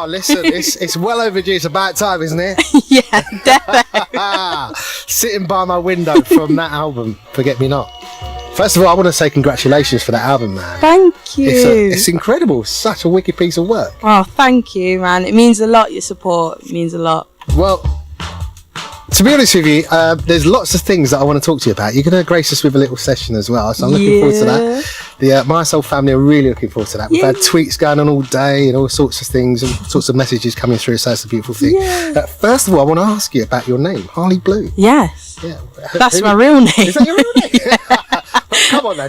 Oh, listen, it's well overdue. It's about time, isn't it? Yeah, definitely. Sitting by my window from that album, Forget Me Not. First of all, I want to say congratulations for that album, man. Thank you. It's incredible. Such a wicked piece of work. Oh, thank you, man. It means a lot, your support. It means a lot. Well, to be honest with you, there's lots of things that I want to talk to you about. You're going to grace us with a little session as well, so I'm looking forward to that. The Mi-Soul family are really looking forward to that. We've had tweets going on all day and all sorts of things, all sorts of messages coming through, so it's a beautiful thing. First of all, I want to ask you about your name, Harleighblu. Yes. Yeah. That's my real name. Is that your real name? Come on, man.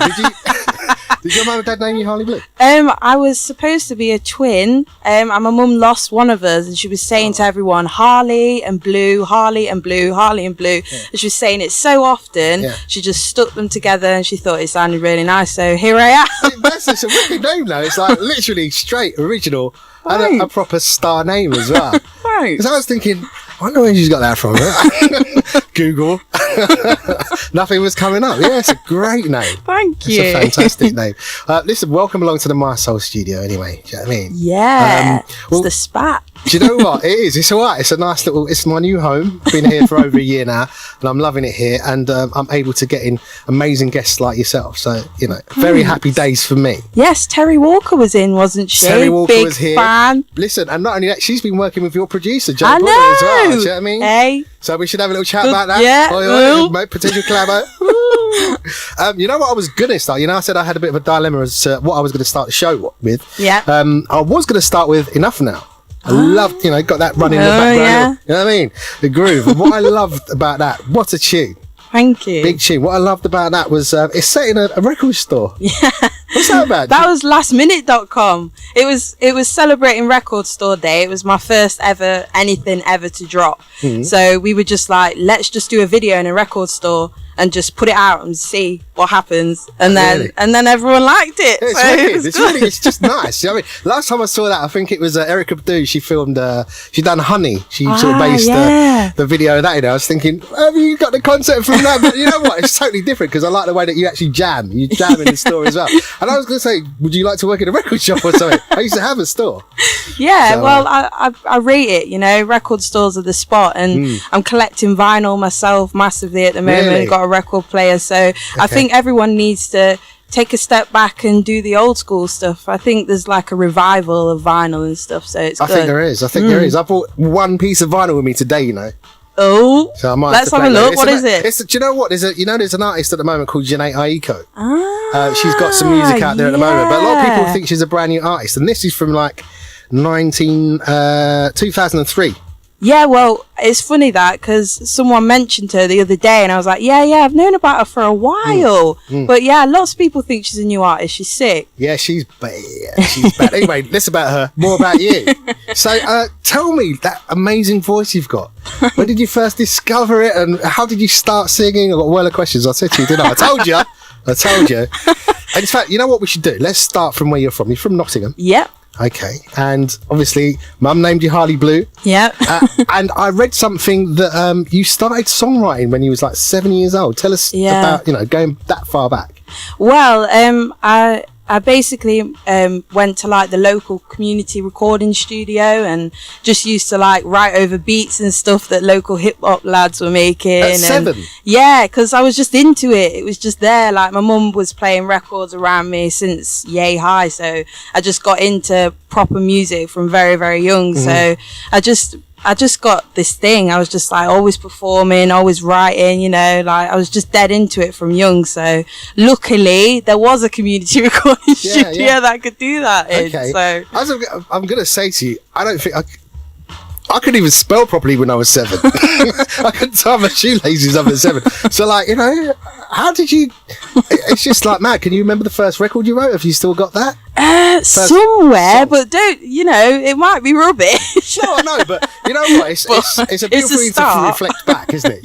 Did your mum and dad name you Harleighblu? I was supposed to be a twin, and my mum lost one of us, and she was saying to everyone, Harley and Blue, Harley and Blue, Harley and Blue. Yeah. And she was saying it so often, she just stuck them together, and she thought it sounded really nice. So here I am. That's a wicked name, though. It's like literally straight, original, and a proper star name as well. Right. Because I was thinking, I wonder where she's got that from. Google. Nothing was coming up. Yeah, it's a great name. Thank you. It's a fantastic name. Listen, welcome along to the Mi-Soul studio anyway. Do you know what I mean? Yeah. It's the spot. Do you know what? It is. It's all right. It's a nice little, it's my new home. Been here for over a year now, and I'm loving it here. And I'm able to get in amazing guests like yourself. So, you know, very happy days for me. Yes, Terry Walker was in, wasn't she? Terry Walker Big was here. Fan. Listen, and not only that, she's been working with your producer, Joe I Buller, know. as well. Do you know what I mean? Hey. So we should have a little chat about that. Yeah. Potential collabo. You know what I was going to start? You know, I said I had a bit of a dilemma as to what I was going to start the show with. Yeah. I was going to start with Enough Now. I loved, you know, got that running in the background. Yeah. You know what I mean? The groove. And what I loved about that, what a tune. Thank you. Big tune. What I loved about that was it's set in a record store. Yeah. What's that about? That was lastminute.com. It was celebrating Record Store Day. It was my first anything ever to drop. Mm-hmm. So we were just like, let's just do a video in a record store and just put it out and see what happens. And then everyone liked it. It's just nice. You know what I mean? Last time I saw that, I think it was Erykah Badu. She filmed, she done Honey. She sort of based the video of that. You know, I was thinking, have you got the concept from that? But you know what? It's totally different because I like the way that you actually jam. You jam in the store as well. And I was going to say, would you like to work in a record shop or something? I used to have a store. Yeah, so, well, I rate it, you know, record stores are the spot, and I'm collecting vinyl myself massively at the moment. Really? Got a record player, so I think everyone needs to take a step back and do the old school stuff. I think there's like a revival of vinyl and stuff, so it's good. I think there is. I bought one piece of vinyl with me today, you know. Oh, so I might let's have a look. What is it? Do you know what? There's an artist at the moment called Janae Aiko. She's got some music out there at the moment, but a lot of people think she's a brand new artist, and this is from like 2003. Yeah, well, it's funny that because someone mentioned her the other day, and I was like, yeah, I've known about her for a while. But yeah, lots of people think she's a new artist. She's sick. Yeah, she's bad. Anyway, less about her, more about you. So tell me that amazing voice you've got. When did you first discover it, and how did you start singing? I've got a whirl of questions. I said to you, didn't I? I told you. And in fact, you know what we should do? Let's start from where you're from. You're from Nottingham. Yep. Okay, and obviously Mum named you Harleighblu. Yeah. And I read something that you started songwriting when you was like 7 years old. Tell us about, you know, going that far back. Well, I basically went to like the local community recording studio and just used to like write over beats and stuff that local hip hop lads were making. At 7? Yeah, because I was just into it. It was just there. Like my mum was playing records around me since yay high, so I just got into proper music from very, very young. So I just got this thing. I was just like always performing, always writing, you know, like I was just dead into it from young. So luckily there was a community recording studio that could do that in. So I'm going to say to you, I don't think I couldn't even spell properly when I was 7. I couldn't tie my shoelaces up at 7. So like, you know, how did you, it's just like, man, can you remember the first record you wrote? Have you still got that? Somewhere, but don't, you know, it might be rubbish. No, I know, but you know what? It's a beautiful thing to reflect back, isn't it?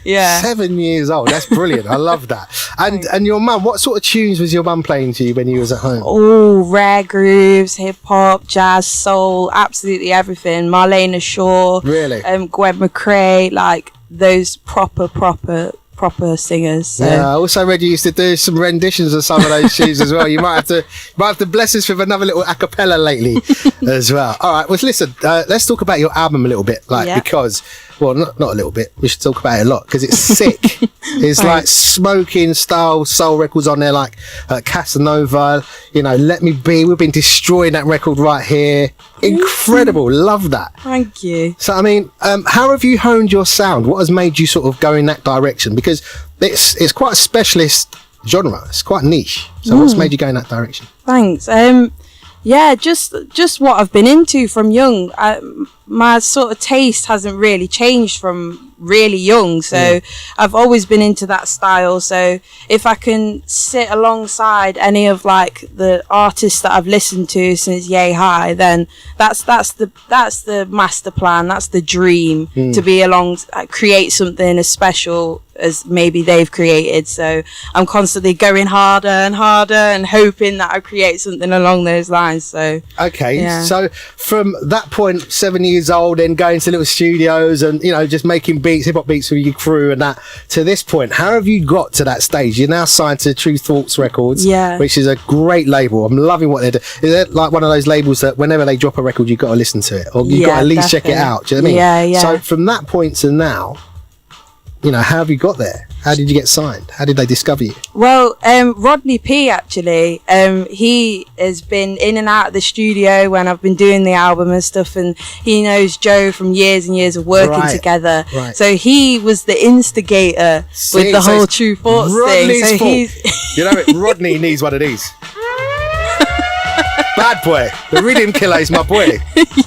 Yeah. 7 years old. That's brilliant. I love that. And your mum, what sort of tunes was your mum playing to you when you was at home? Oh, rare grooves, hip hop, jazz, soul, absolutely everything. Marlena Shaw, really, Gwen McCrae, like those proper proper singers. So. Yeah, I also read you used to do some renditions of some of those tunes as well. You might have to bless us with another little a cappella lately as well. All right, well, listen, let's talk about your album a little bit, because, well, not a little bit. We should talk about it a lot because it's sick. It's like smoking style soul records on there, like Casanova, Let Me Be. We've been destroying that record right here. Incredible. Love that. Thank you. So, I mean, how have you honed your sound? What has made you sort of go in that direction? Because it's quite a specialist genre. It's quite niche. So what's made you go in that direction? Thanks. Yeah, just what I've been into from young. My sort of taste hasn't really changed from really young, so I've always been into that style. So if I can sit alongside any of like the artists that I've listened to since Yay High, then that's the master plan. That's the dream, to be along, create something as special as maybe they've created. So I'm constantly going harder and harder and hoping that I create something along those lines. So so from that point, 7 years old, and going to little studios and just making beats, hip-hop beats for your crew and that, to this point, how have you got to that stage? You're now signed to Tru Thoughts Records, which is a great label. I'm loving what they're doing. Is it like one of those labels that whenever they drop a record you've got to listen to it, or you've got to at least check it out? Do you know what I mean? So from that point to now, how have you got there? How did you get signed? How did they discover you? Well, Rodney P, actually, he has been in and out of the studio when I've been doing the album and stuff, and he knows Joe from years and years of working together. So he was the instigator with the whole Tru Thoughts thing. So Rodney needs one of these. Bad boy, the rhythm killer is my boy.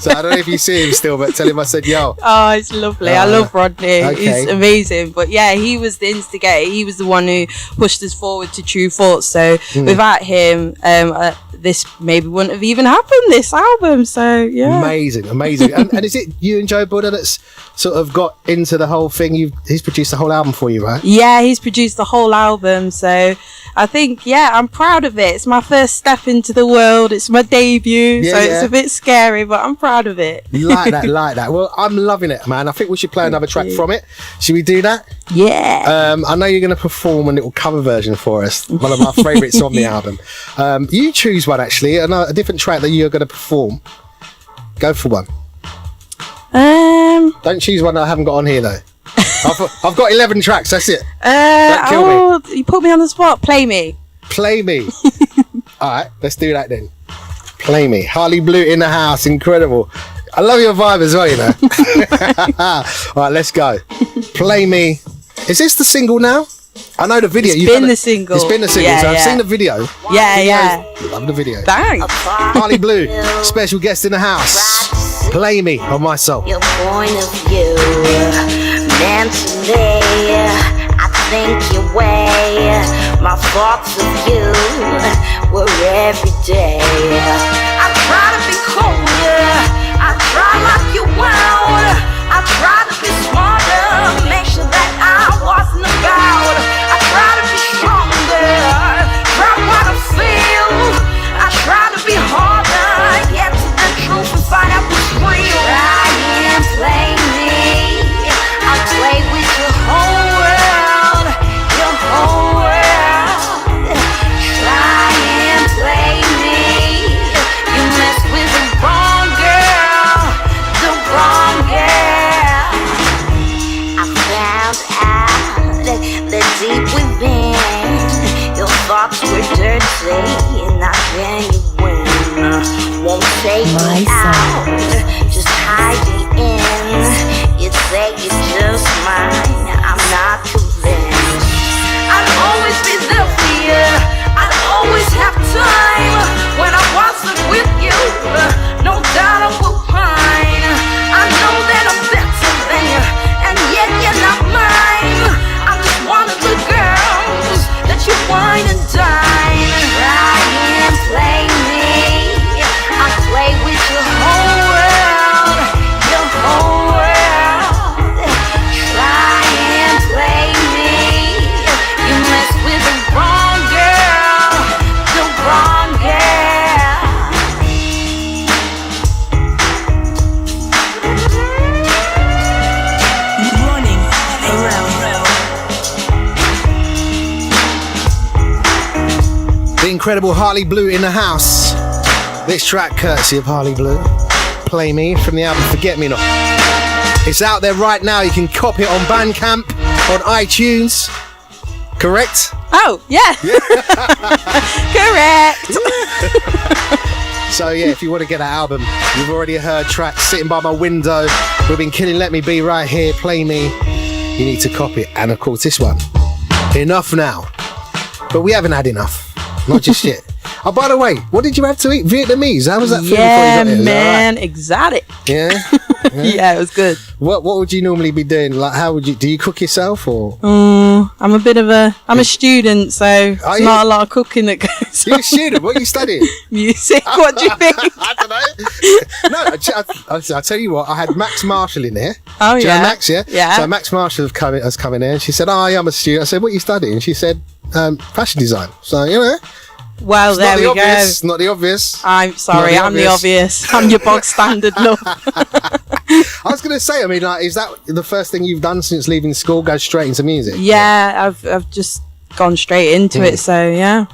So I don't know if you see him still, but tell him I said yo. Oh, it's lovely. I love Rodney. He's amazing. But yeah, he was the instigator. He was the one who pushed us forward to Tru Thoughts. So without him, this maybe wouldn't have even happened, this album. So yeah, amazing. And is it you and Joe Buddha that's sort of got into the whole thing? He's produced the whole album for you, right? Yeah, he's produced the whole album. So I think, I'm proud of it. It's my first step into the world. It's my debut, it's a bit scary, but I'm proud of it. Like that. Well, I'm loving it, man. I think we should play another track from it. Should we do that? Yeah. I know you're going to perform a little cover version for us, one of my favourites on the album. You choose one, actually, a different track that you're going to perform. Go for one. Don't choose one that I haven't got on here, though. I've got 11 tracks, that's it. Don't kill me. You put me on the spot. Play me. Alright, let's do that then. Play me. Harleighblu in the house, incredible. I love your vibe as well, Alright, let's go. Play me. Is this the single now? I know the video. It's been the single. So I've seen the video. Yeah. Love the video. Thanks. Harleighblu, special guest in the house. Play me on my soul. Your point of view, mentally, I think your way. My thoughts of you were every day. I try to be colder, I try to lock you out. I try to be smarter, make sure that I wasn't about. I try to be stronger, drop what I feel. I try to be harder, get to the truth and find out what's real. Try and play me, I'll play with your whole world, your whole world. Try and play me, you mess with the wrong girl, the wrong girl. I found out that deep within, your thoughts were dirty, and I genuine. Won't take me out, just hide me in. You say you're just mine, I'm not convinced. I'd always be there for you, I'd always have time. When I wasn't with you, no doubt I will pine. I know that I'm better than you, and yet you're not mine. I'm just one of the girls that you wine and dine. Try and play me, I'll play with your whole world, your whole world. The incredible Harleighblu in the house. This track courtesy of Harleighblu. Play Me from the album Forget Me Not. It's out there right now. You can copy it on Bandcamp, on iTunes. Correct? Oh, yeah. Correct. So yeah, if you want to get that album, you've already heard tracks Sitting By My Window. We've been killing Let Me Be right here. Play Me. You need to copy it. And of course this one. Enough Now. But we haven't had enough. Not just yet. Oh, by the way, what did you have to eat? Vietnamese. How was that food before you got here? Man, right? exotic. Yeah? Yeah, it was good. What would you normally be doing? Like, how would you? Do you cook yourself or? I'm a student, so it's not a lot of cooking that goes You're on. a student. What are you studying? Music. What do you think? I don't know. No, I'll tell you what. I had Max Marshall in there. Oh, Do you yeah. know Max, yeah? Yeah. So Max Marshall has come in there and she said, "Oh, yeah, I'm a student." I said, "What are you studying?" And she said, "Fashion design." So, you know. Well, It's there not we the go. obvious. Not the obvious. I'm sorry, I'm the obvious. I'm your bog standard love. I was going to say, I mean, like, is that the first thing you've done since leaving school? Go straight into music? Yeah, I've just gone straight into it, so yeah.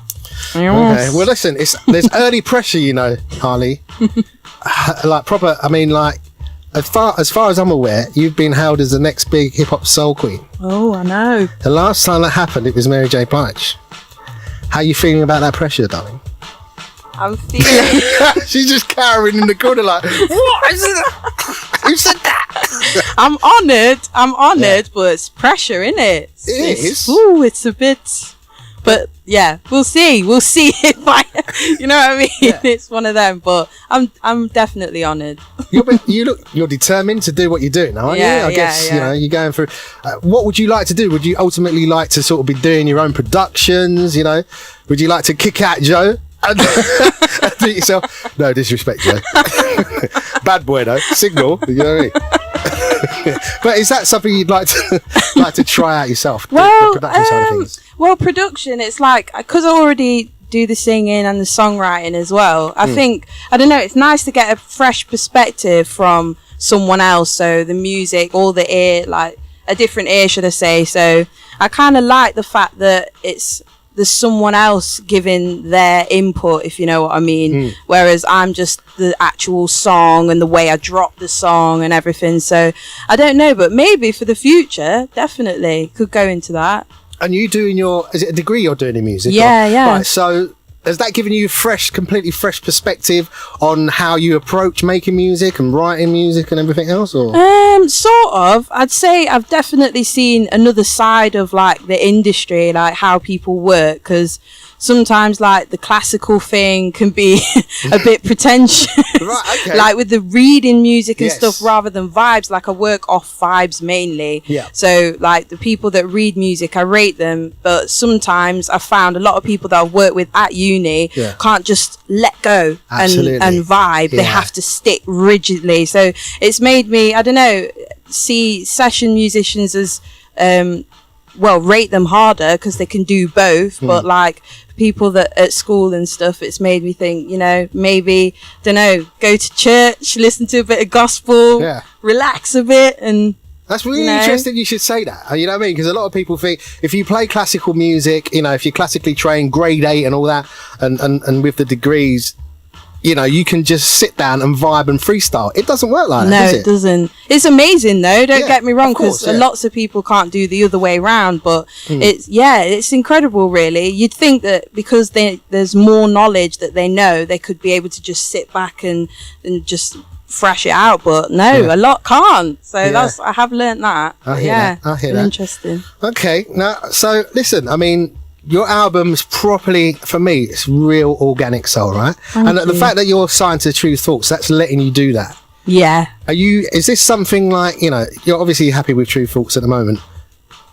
Okay. Well, listen, there's early pressure, you know, Harley. Like proper. I mean, like as far as I'm aware, you've been hailed as the next big hip hop soul queen. Oh, I know. The last time that happened, it was Mary J. Blige. How are you feeling about that pressure, darling? I'm feeling. She's just cowering in the corner, like, what is it? Who said that? I'm honoured, but it's pressure, innit? It is. Ooh, it's a bit. But yeah, we'll see. We'll see if you know what I mean. Yeah. It's one of them, but I'm definitely honoured. You're determined to do what you're doing, aren't you? I guess you know you're going through. What would you like to do? Would you ultimately like to sort of be doing your own productions? You know, would you like to kick out Joe and do it yourself? No disrespect, Joe. Bad boy though. Signal. You know what I mean? But is that something you'd like to try out yourself? Well, the production side of things. Well, production, it's like, because I already do the singing and the songwriting as well, I think, I don't know, it's nice to get a fresh perspective from someone else. So the music, all the ear, like a different ear, should I say. So I kind of like the fact that there's someone else giving their input, if you know what I mean. Whereas I'm just the actual song and the way I drop the song and everything. So I don't know, but maybe for the future, definitely could go into that. And you doing is it a degree you're doing in music? Yeah, yeah. Right, so has that given you completely fresh perspective on how you approach making music and writing music and everything else? Or sort of. I'd say I've definitely seen another side of like the industry, like how people work, because sometimes like the classical thing can be a bit pretentious. Right, okay. Like with the reading music and stuff rather than vibes. Like I work off vibes mainly. Yeah. So like the people that read music, I rate them. But sometimes I found a lot of people that I've worked with at uni can't just let go and vibe. They have to stick rigidly. So it's made me, I don't know, see session musicians as rate them harder because they can do both. But like people that at school and stuff, it's made me think, you know, maybe, don't know, go to church, listen to a bit of gospel, relax a bit. And that's really interesting you should say that. You know what I mean? Because a lot of people think if you play classical music, you know, if you're classically trained, grade 8 and all that, and with the degrees, you know, you can just sit down and vibe and freestyle. It doesn't work like that, does it? No, it doesn't. It's amazing though, don't get me wrong, because lots of people can't do the other way around, but it's incredible really. You'd think that because there's more knowledge that they know, they could be able to just sit back and just thrash it out, but no, a lot can't. So I have learnt that. I hear that. Interesting. Okay, now, so listen, I mean, your album's properly, for me, it's real organic soul, right? And the fact that you're signed to Tru Thoughts, that's letting you do that. Yeah. Is this something like, you know, you're obviously happy with Tru Thoughts at the moment.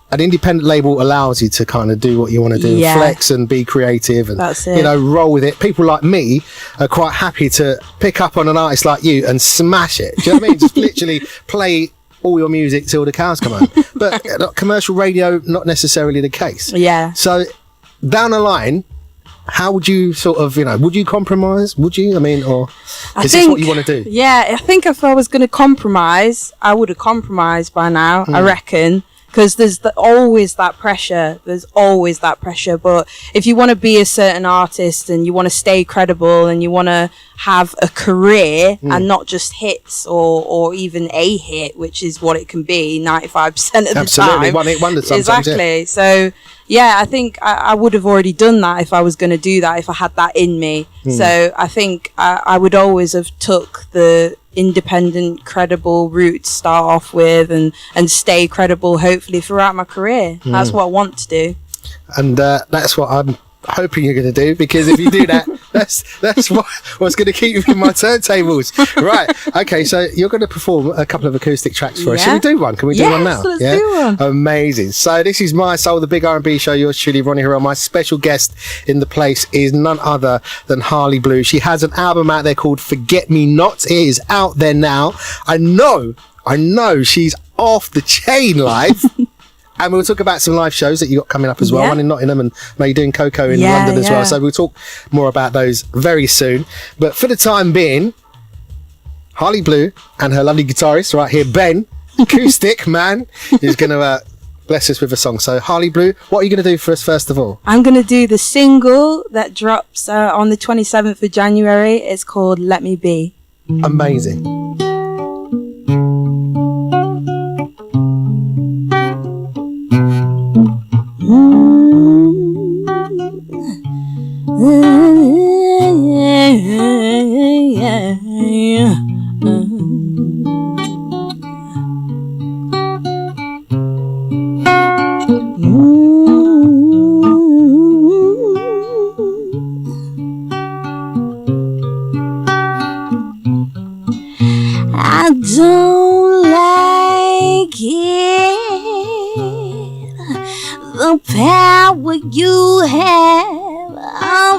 An independent label allows you to kind of do what you want to do, flex and be creative and, you know, roll with it. People like me are quite happy to pick up on an artist like you and smash it. Do you know what I mean? Just literally play all your music till the cows come home. But commercial radio, not necessarily the case. Yeah. So down the line, how would you sort of, you know, would you compromise? Would you? I mean, or is this what you want to do? Yeah, I think if I was going to compromise, I would have compromised by now, I reckon. because there's always that pressure. But if you want to be a certain artist and you want to stay credible and you want to have a career and not just hits or even a hit, which is what it can be 95% of the time. One-hit wonder sometimes. Exactly. So yeah, I think I would have already done that if I was going to do that, if I had that in me. So I think I would always have took the independent, credible route to start off with and stay credible, hopefully, throughout my career. That's what I want to do. And that's what I'm hoping you're going to do, because if you do that, that's what's going to keep you in my turntables. Right. Okay, so you're going to perform a couple of acoustic tracks for us. Should we do one? Can we do one now? Let's do one. Amazing. So this is Mi-Soul, the Big R&B Show. Yours truly, Ronnie Herel. My special guest in the place is none other than Harleighblu. She has an album out there called Forget Me Not. It is out there now. I know she's off the chain live. And we'll talk about some live shows that you got coming up as well. One in Nottingham, and maybe doing Coco in London as well. So we'll talk more about those very soon. But for the time being, Harleighblu and her lovely guitarist right here, Ben, acoustic man, is going to bless us with a song. So Harleighblu, what are you going to do for us first of all? I'm going to do the single that drops on the 27th of January. It's called Let Me Be. Amazing. I don't like it, the power you have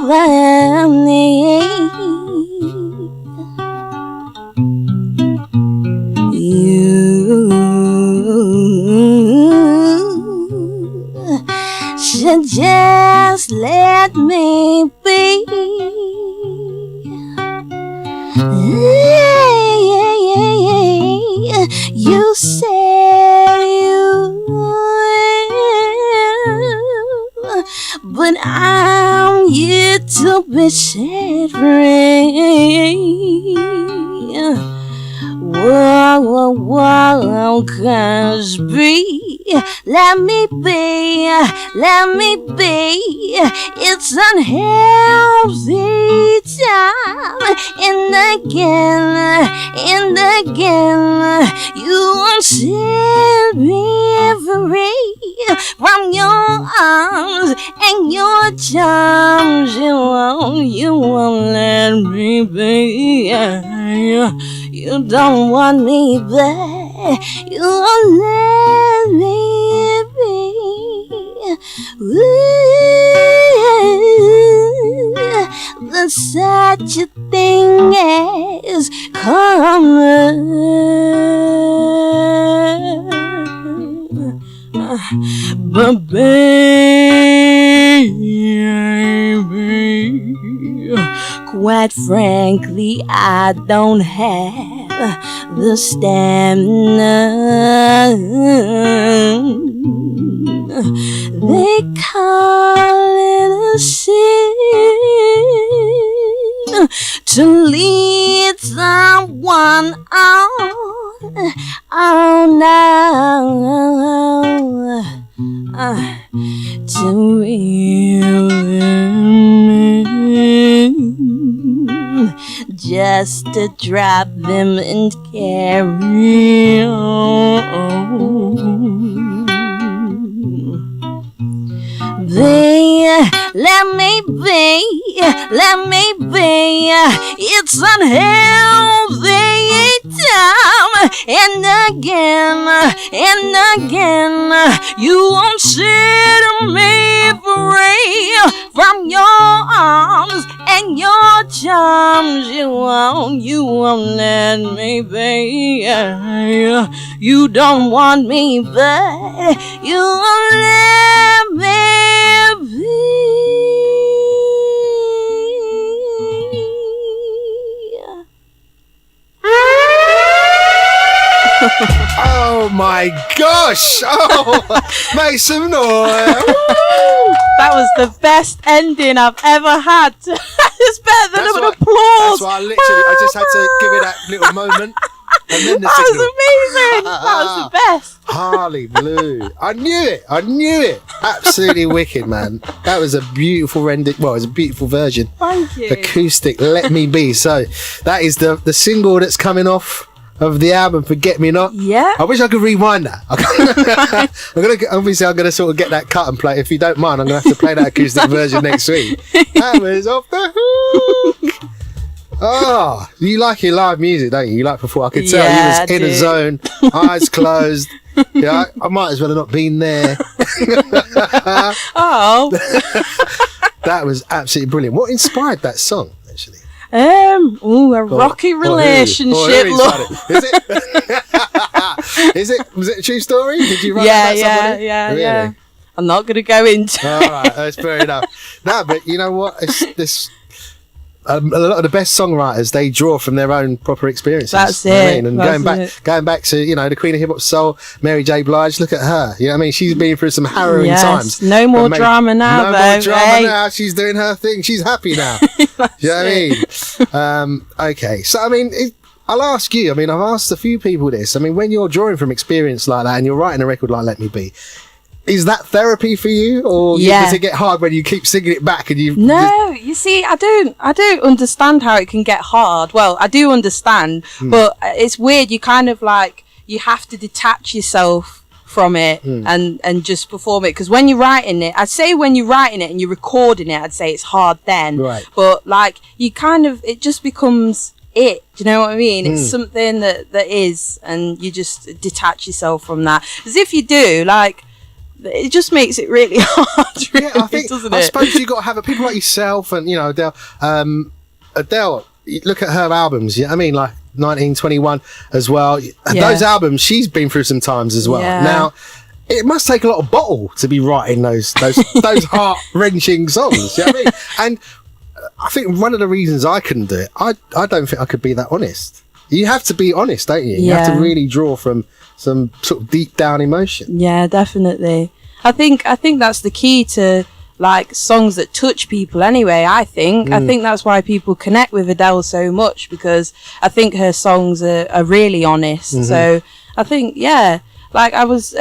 over me. You should just let me be. You said you will, but I'm yet to be set free. Whoa, cause let me be. It's unhealthy time, and again, you won't set me free from your arms and your charms. You won't let me be. You don't want me back. You won't let me be. There's such a thing as karma. But baby, quite frankly, I don't have the stamina. They call it a sin to lead someone on. Oh no, to really just to drop them and carry on. Let me be. It's unhealthy time, and again, you won't set me free from your arms and your charms. You won't let me be. You don't want me, but you won't let me be. Oh Oh my gosh! Oh, make some noise! That was the best ending I've ever had. It's better than an applause. That's why I just had to give it that little moment. And then the That signal. was amazing. That was the best. Harleighblu. I knew it. Absolutely wicked, man. That was a beautiful render. Well, it was a beautiful version. Thank you. Acoustic, Let Me Be. So that is the single that's coming off of the album Forget Me Not. Yeah. I wish I could rewind that. I'm gonna sort of get that cut and play. If you don't mind, I'm gonna have to play that acoustic version next week. That was off the hook. Oh, you like your live music, don't you? You like before. I could tell you was in a zone, eyes closed. Yeah, I might as well have not been there. Oh. That was absolutely brilliant. What inspired that song, actually? A rocky relationship. Is it? Was it a true story? Did you write that about somebody? Yeah. I'm not going to go into All right, that's fair enough. No, but you know what? It's this. A lot of the best songwriters, they draw from their own proper experiences. That's you know what I it. mean? And That's going back to, you know, the Queen of Hip Hop Soul, Mary J. Blige. Look at her. You know what I mean? She's been through some harrowing times. No more drama now, no more drama now. She's doing her thing. She's happy now. You know what I mean? Okay. So I mean, I'll ask you. I mean, I've asked a few people this. I mean, when you're drawing from experience like that and you're writing a record like Let Me Be, is that therapy for you, or does it get hard when you keep singing it back and you? No, you see, I don't understand how it can get hard. Well, I do understand, but it's weird. You kind of like you have to detach yourself from it and just perform it. Because when you're writing it, I'd say when you're writing it and you're recording it, I'd say it's hard then. Right. But like you kind of, it just becomes it. Do you know what I mean? It's something that is, and you just detach yourself from that. As if you do, like. It just makes it really hard, really, I think, doesn't I it? suppose you've got to have people like yourself and, you know, Adele, you look at her albums, I mean, like 1921 as well. Those albums, she's been through some times as well. Yeah. Now, it must take a lot of bottle to be writing those heart-wrenching songs, you know what I mean? And I think one of the reasons I couldn't do it, I don't think I could be that honest. You have to be honest, don't you? You have to really draw from some sort of deep down emotion. Yeah, definitely. I think that's the key to like songs that touch people anyway. I think that's why people connect with Adele so much, because I think her songs are really honest. So I think, like I was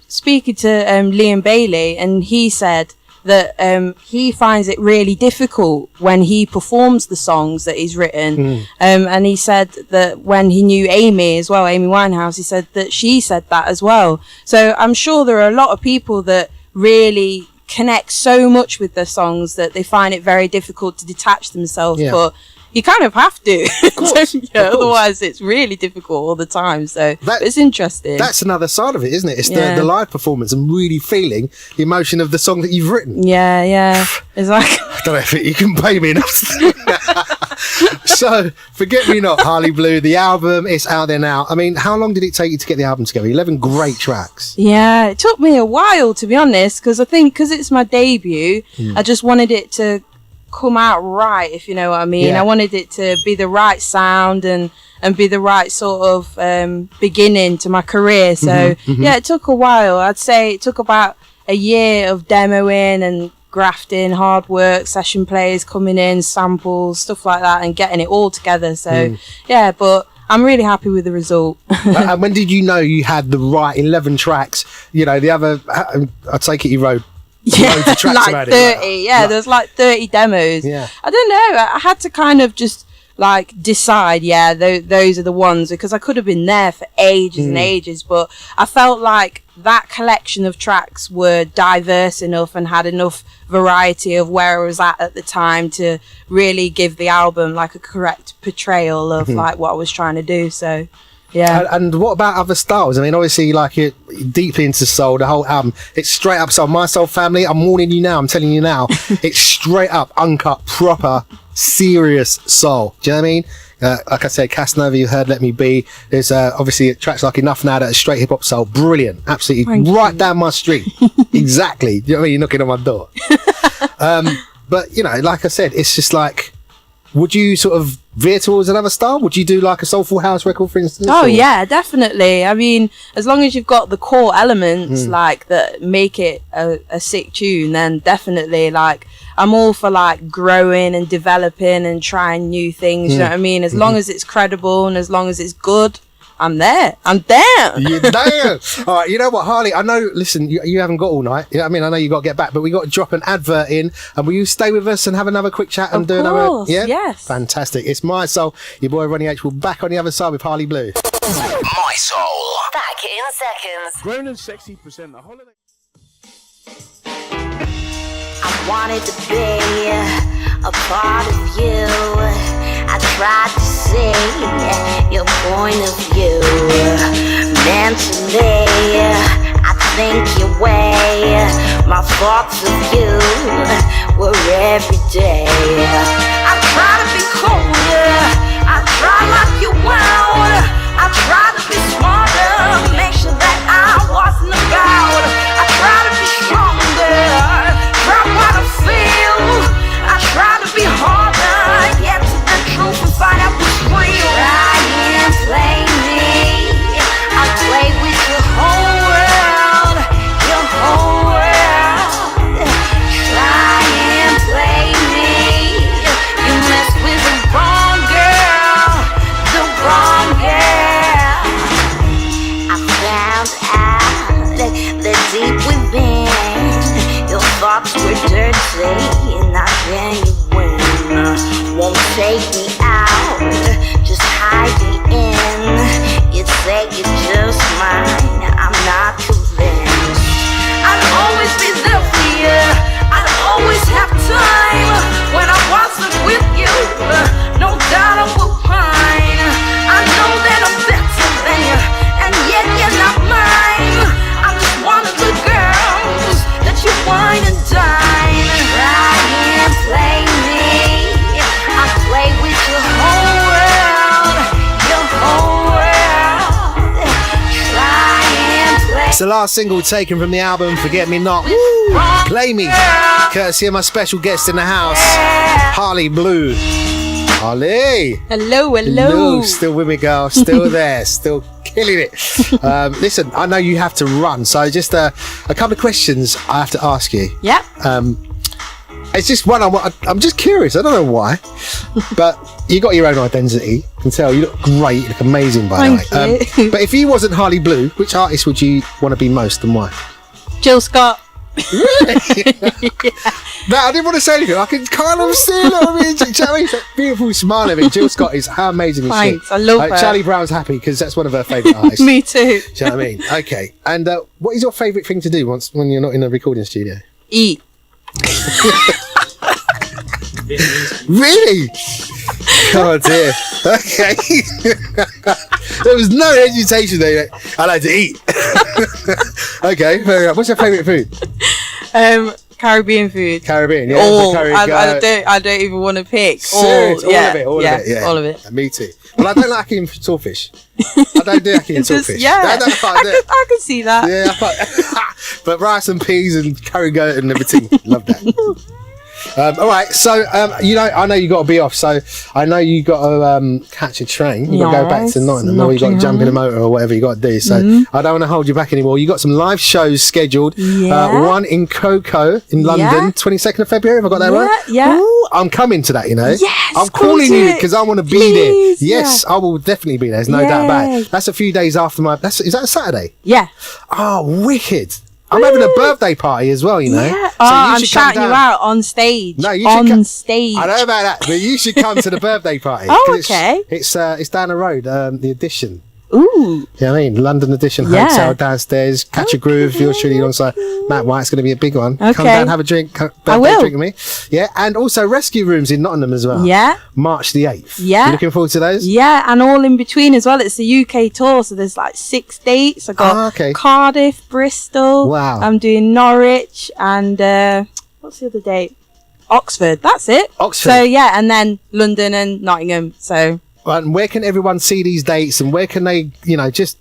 speaking to Liam Bailey, and he said that he finds it really difficult when he performs the songs that he's written. And he said that when he knew Amy as well, Amy Winehouse, he said that she said that as well. So I'm sure there are a lot of people that really connect so much with their songs that they find it very difficult to detach themselves. But you kind of have to. Of course. Otherwise it's really difficult all the time. So it's interesting. That's another side of it, isn't it? It's the live performance and really feeling the emotion of the song that you've written. Yeah. It's like I don't know if you can pay me enough. So, Forget Me Not, Harleighblu, the album, it's out there now. I mean, how long did it take you to get the album together? 11 great tracks. Yeah, it took me a while, to be honest, because I think because it's my debut, I just wanted it to come out right, if you know what I mean. I wanted it to be the right sound and be the right sort of beginning to my career. So it took a while. I'd say it took about a year of demoing and grafting, hard work, session players coming in, samples, stuff like that, and getting it all together. So but I'm really happy with the result. And when did you know you had the right 11 tracks? You know, the other, I take it you wrote loads of tracks like 30. There's like 30 demos. I don't know. I had to kind of just like decide, those are the ones, because I could have been there for ages and ages, but I felt like that collection of tracks were diverse enough and had enough variety of where I was at the time to really give the album like a correct portrayal of like what I was trying to do. So and what about other styles? I mean, obviously, like you're deeply into soul, the whole album, it's straight up soul. My Soul Family, I'm warning you now, I'm telling you now, it's straight up, uncut, proper, serious soul. Do you know what I mean? Like I said, Casanova, you heard Let Me Be. There's obviously tracks like Enough Now that are straight hip hop soul. Brilliant. Absolutely. Thank right you. down my street. Exactly. Do you know what I mean? You're knocking on my door. But, you know, like I said, it's just like, would you sort of veer towards another style? Would you do like a soulful house record, for instance? Oh, yeah, definitely. I mean, as long as you've got the core elements, like, that make it a sick tune, then definitely, like, I'm all for, like, growing and developing and trying new things, you know what I mean? As long as it's credible and as long as it's good, I'm there. I'm down. You're down. All right, you know what, Harley? I know, listen, you haven't got all night. I mean, I know you got to get back, but we got to drop an advert in. And will you stay with us and have another quick chat and do another? Yeah? Yes. Fantastic. It's Mi-Soul. Your boy Ronnie H will be back on the other side with Harleighblu. Mi-Soul. Back in seconds. Grown and sexy present the holiday. I wanted to be a part of you. I tried to see your point of view. Mentally, I think your way. My thoughts of you were every day. I try to be colder. I try like you won't. I try to be smarter. Make sure that I wasn't about. I try to be stronger. Drop what I feel. I try to be harder. Get to the truth and find out what's real. Try and play me. I play with your whole world. Your whole world. Try and play me. You mess with the wrong girl. The wrong girl. I found out that deep within your thoughts were dirty, and I genuine. Won't take me out, just hide me in. You say you're just mine, I'm not convinced. I'd always be there for you, I'd always have time. When I wasn't with you, no doubt I will pine. I know that I'm better than you, and yet you're not mine. I'm just one of the girls that you wine and dine. Try and play me. I play with your whole world. Your whole world. Try and play. It's the last single taken from the album Forget Me Not. Play Me, courtesy of my special guest in the house, Harleighblu. Harley. Hello. Still with me, girl. Still there. Still killing it. Listen, I know you have to run, so just a couple of questions I have to ask you. Yep. It's just one I'm just curious. I don't know why, but you got your own identity. I can tell you look great. You look amazing, by the way. Thank you. But if you wasn't Harleighblu, which artist would you want to be most and why? Jill Scott. Really? No, I didn't want to say anything. I can kind of see it. I mean, do you know what I mean? That beautiful smile of it. Jill Scott is amazing. Thanks, I love her. Charlie Brown's happy because that's one of her favourite artists. Me too. Do you know what I mean? Okay. And what is your favourite thing to do when you're not in a recording studio? Eat. Really? Oh dear. Okay. There was no hesitation there. I like to eat. Okay, fair enough. What's your favourite food? Caribbean food. Caribbean, yeah. All. I don't even want to pick. Serious? All yeah, of it, all of it, yeah. All of it. Me too. Well, I don't like eating saltfish. I don't do eating saltfish. Yeah, I can see that. Yeah, I can't. But rice and peas and curry goat and everything. Love that. All right, so I know you got to be off, so I know you got to catch a train. You got to go back to Nottingham, or you got to jump in a motor, or whatever you got to do. So I don't want to hold you back anymore. You got some live shows scheduled. Yeah. One in Coco in London, 22nd of February. Have I got that right? Yeah. Ooh, I'm coming to that. Yes, I'm calling you because I want to be there. Yes, yeah. I will definitely be there. There's no doubt about it. That's a few days after my. Is that a Saturday? Yeah. Oh, wicked. I'm having a birthday party as well, Yeah. So I'm shouting you out on stage. No, you should on stage. I know about that, but you should come to the birthday party. Oh, okay. It's down the road, the Edition. Ooh. You know what I mean? London Edition Hotel downstairs. Catch a groove. You're truly on site. Matt White's going to be a big one. Okay. Come down, have a drink. I will. Drink with me. Yeah, and also Rescue Rooms in Nottingham as well. Yeah. March the 8th. Yeah. You looking forward to those? Yeah, and all in between as well. It's the UK tour, so there's like 6 dates. I got Cardiff, Bristol. Wow. I'm doing Norwich and what's the other date? Oxford. That's it. Oxford. So yeah, and then London and Nottingham. So. And where can everyone see these dates, and where can they, just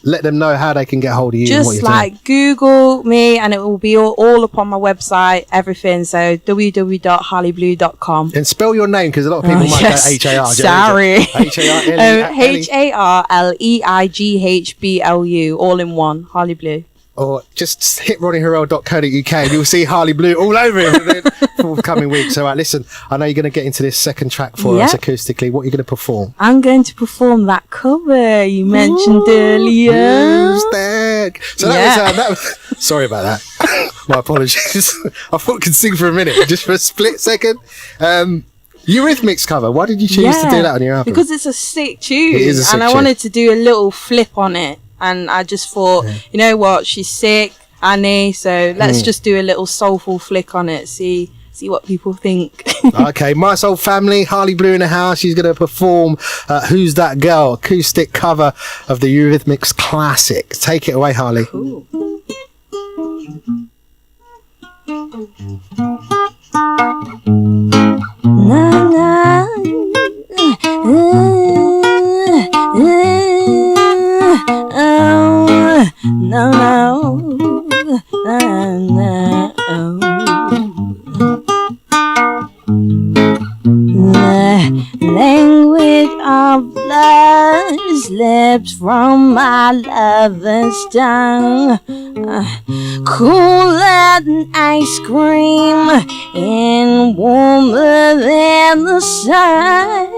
let them know how they can get hold of you. And what Just you're like doing. Google me and it will be all up on my website, everything. So www.harleighblu.com. And spell your name, because a lot of people might go H-A-R. Sorry. H-A-R-L-E-I-G-H-B-L-U. Harleighblu, all in one. Harleighblu. Or just hit ronnieherel.co.uk and you'll see Harleighblu all over it for the forthcoming weeks. So listen, I know you're going to get into this second track for us acoustically. What are you going to perform? I'm going to perform that cover you mentioned earlier. Who's that? So that was sorry about that. My apologies. I thought I could sing for a minute, just for a split second. Eurythmics cover. Why did you choose to do that on your album? Because it's a sick tune. It is a sick and I tune. wanted to do a little flip on it. And I just thought, you know what, she's sick, Annie, so let's just do a little soulful flick on it, see what people think. Okay, My Soul family, Harleighblu in the house. She's going to perform Who's That Girl, acoustic cover of the Eurythmics classic. Take it away, Harley. Cool. Language of love slips from my lover's tongue, cooler than ice cream and warmer than the sun.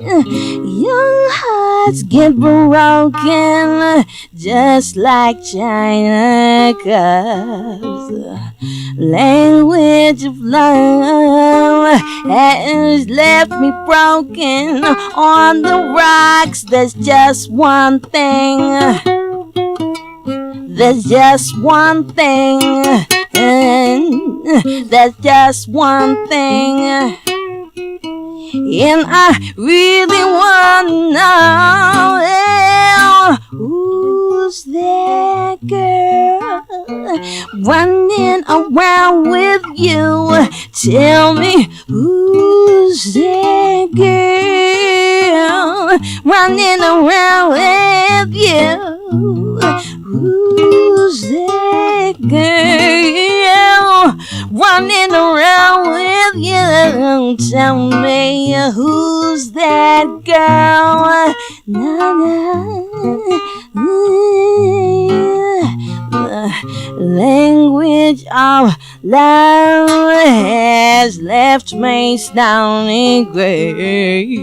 Young hearts get broken just like china cups. Language of love has left me broken on the rocks. There's just one thing. There's just one thing. There's just one thing. And I really wanna know, who's that girl running around with you? Tell me, who's that girl running around with you? Who's that girl running around with you? Tell me, who's that girl? Language of love has left me stony gray,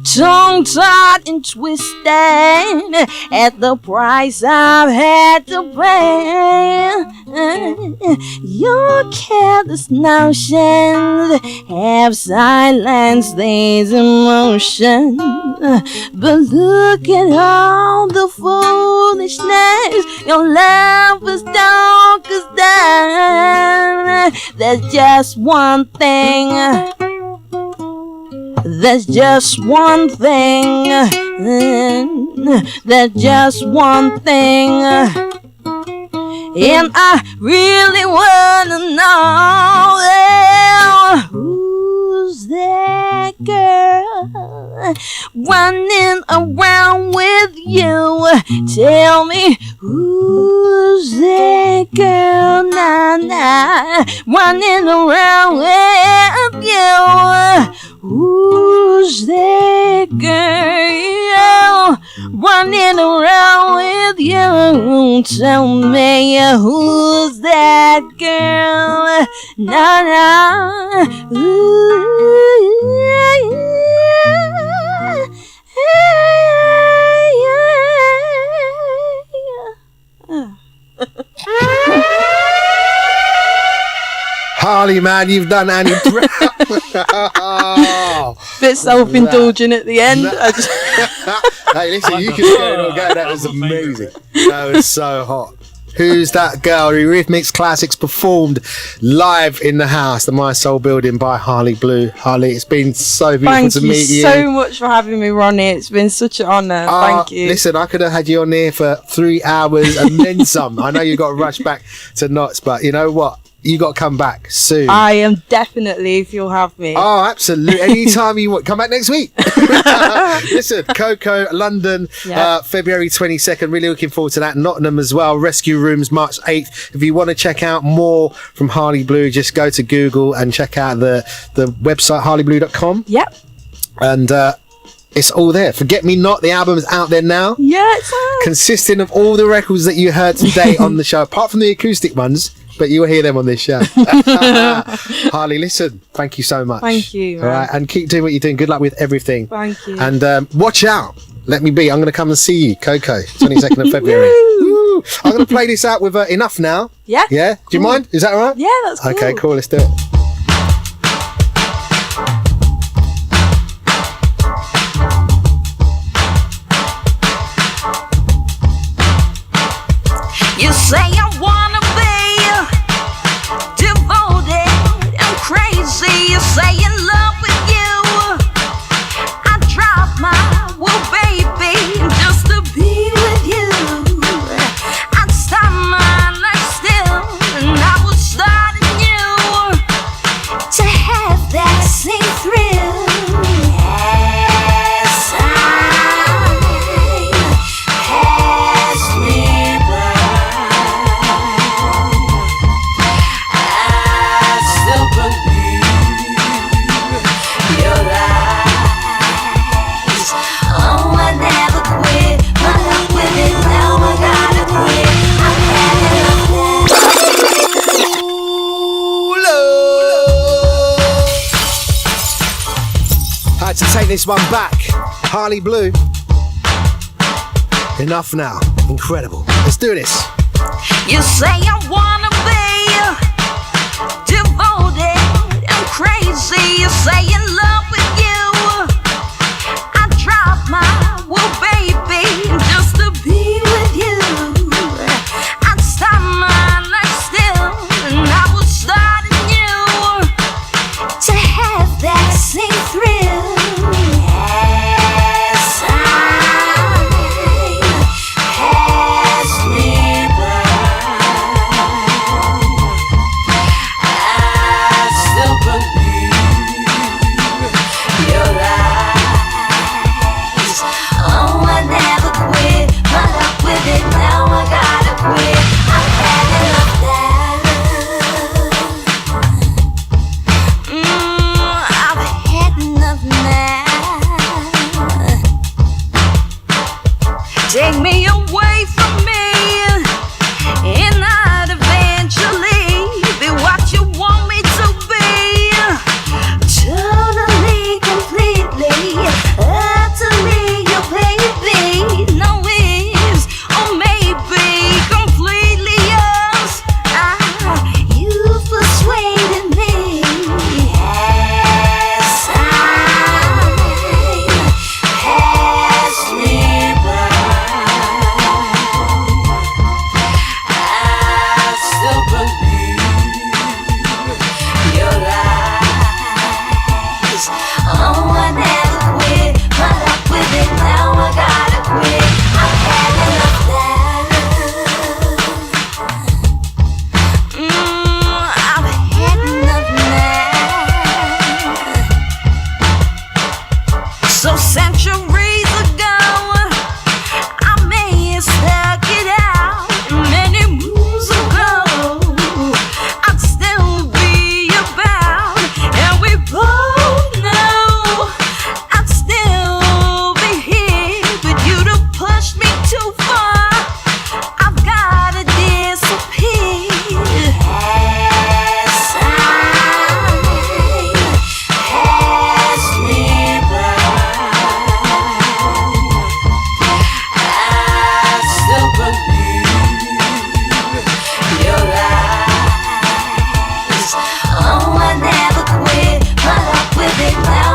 tongue-tied and twisted at the price I've had to pay. Your careless notions have silenced these emotions, but look at all the foolishness your love is dark as dawn. There's just one thing. There's just one thing. There's just one thing. And I really wanna know, who's that girl running around with you? Tell me, who's that girl running around with you? Who's that girl running around with you? Tell me, who's that girl? Harley, man, you've done Annie Brown. Bit self-indulgent at the end. Hey, listen, you can go. That was amazing. That was so hot. Who's That Girl? Eurythmics Classics performed live in the house, the My Soul building by Harleighblu. Harley, it's been so beautiful to meet you. Thank you so much for having me, Ronnie. It's been such an honour. Thank you. Listen, I could have had you on there for 3 hours and then some. I know you got to rush back to Knots, but you know what? you got to come back soon. I am definitely, if you'll have me. Oh, absolutely. Anytime you want. Come back next week. Listen, Coco, London, February 22nd. Really looking forward to that. Nottingham as well. Rescue Rooms, March 8th. If you want to check out more from Harleighblu, just go to Google and check out the website, Harleighblu.com. Yep. And it's all there. Forget Me Not, the album is out there now. Yeah, it's out. Consisting of all the records that you heard today on the show, apart from the acoustic ones. But you will hear them on this show. Harley, listen, thank you so much. Thank you, man. All right, and keep doing what you're doing. Good luck with everything. Thank you. And watch out. Let me be. I'm going to come and see you, Coco, 22nd of February. Woo. I'm going to play this out with Enough Now. Yeah. Yeah? Do you mind? Is that all right? Yeah, that's cool. Okay, cool. Let's do it. You say I wanna be devoted and crazy. You say in love with you. I drop my well, baby, just to be with you. I'd stop my life still, and I would start anew to have that same thrill. As time has me by, I still believe your lies. Oh, I never quit, my luck with it, now I gotta quit. I've had enough now. Had to take this one back. Harleighblu. Enough Now. Incredible. Let's do this. You say I wanna be devoted and crazy. You say in love with you. I drop my well, baby, just to be with you. I'd stop my life still, and I would start anew to have that same thrill. As time has me by, I still believe your lies. Oh, I never quit, my luck with it, now I gotta quit. I've had enough now. I've had enough now. Take me away from me, and I'd eventually be what you want me to be. Totally, completely, utterly your baby. No ifs or maybe, completely yours. You've persuaded me. As time has me by, I still believe your lies. Oh, I never quit, my luck with it, now I gotta quit. I've had enough now. I've had enough now. So centuries ago, I may have stuck it out. Many moons ago, I'd still be about, and we both know I'd still be here, but you'd have pushed me too far. I've gotta disappear. As time has me by, I still believe your lies. Oh, I never quit, my luck with it, now